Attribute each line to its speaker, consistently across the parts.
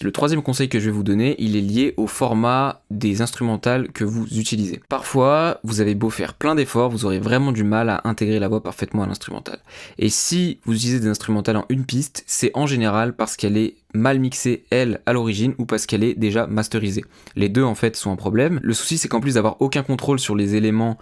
Speaker 1: Le troisième conseil que je vais vous donner, il est lié au format des instrumentales que vous utilisez. Parfois, vous avez beau faire plein d'efforts, vous aurez vraiment du mal à intégrer la voix parfaitement à l'instrumental. Et si vous utilisez des instrumentales en une piste, c'est en général parce qu'elle est mal mixée, elle, à l'origine, ou parce qu'elle est déjà masterisée. Les deux, en fait, sont un problème. Le souci, c'est qu'en plus d'avoir aucun contrôle sur les éléments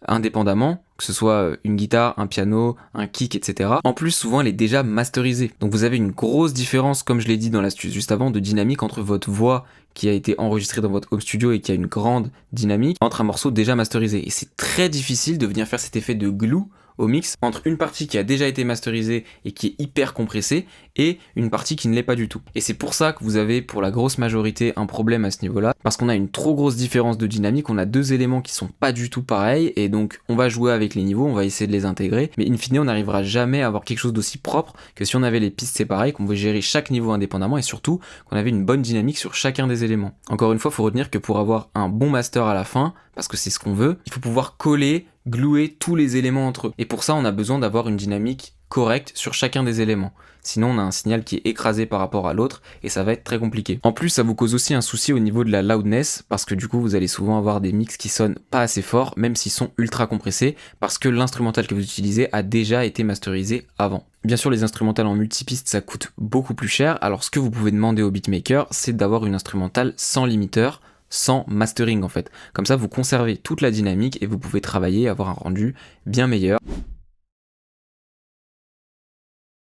Speaker 1: indépendamment, que ce soit une guitare, un piano, un kick, etc. En plus, souvent, elle est déjà masterisée. Donc vous avez une grosse différence, comme je l'ai dit dans l'astuce juste avant, de dynamique entre votre voix qui a été enregistrée dans votre home studio et qui a une grande dynamique, entre un morceau déjà masterisé. Et c'est très difficile de venir faire cet effet de glue au mix entre une partie qui a déjà été masterisée et qui est hyper compressée et une partie qui ne l'est pas du tout. Et c'est pour ça que vous avez pour la grosse majorité un problème à ce niveau-là, parce qu'on a une trop grosse différence de dynamique, on a deux éléments qui sont pas du tout pareils, et donc on va jouer avec les niveaux, on va essayer de les intégrer, mais in fine on n'arrivera jamais à avoir quelque chose d'aussi propre que si on avait les pistes séparées, qu'on pouvait gérer chaque niveau indépendamment et surtout qu'on avait une bonne dynamique sur chacun des éléments. Encore une fois, il faut retenir que pour avoir un bon master à la fin, parce que c'est ce qu'on veut, il faut pouvoir coller, gluer tous les éléments entre eux. Et pour ça, on a besoin d'avoir une dynamique correcte sur chacun des éléments. Sinon, on a un signal qui est écrasé par rapport à l'autre et ça va être très compliqué. En plus, ça vous cause aussi un souci au niveau de la loudness parce que du coup, vous allez souvent avoir des mix qui sonnent pas assez fort, même s'ils sont ultra compressés, parce que l'instrumental que vous utilisez a déjà été masterisé avant. Bien sûr, les instrumentales en multipiste, ça coûte beaucoup plus cher. Alors, ce que vous pouvez demander au beatmaker, c'est d'avoir une instrumentale sans limiteur, sans mastering en fait. Comme ça, vous conservez toute la dynamique et vous pouvez travailler, avoir un rendu bien meilleur.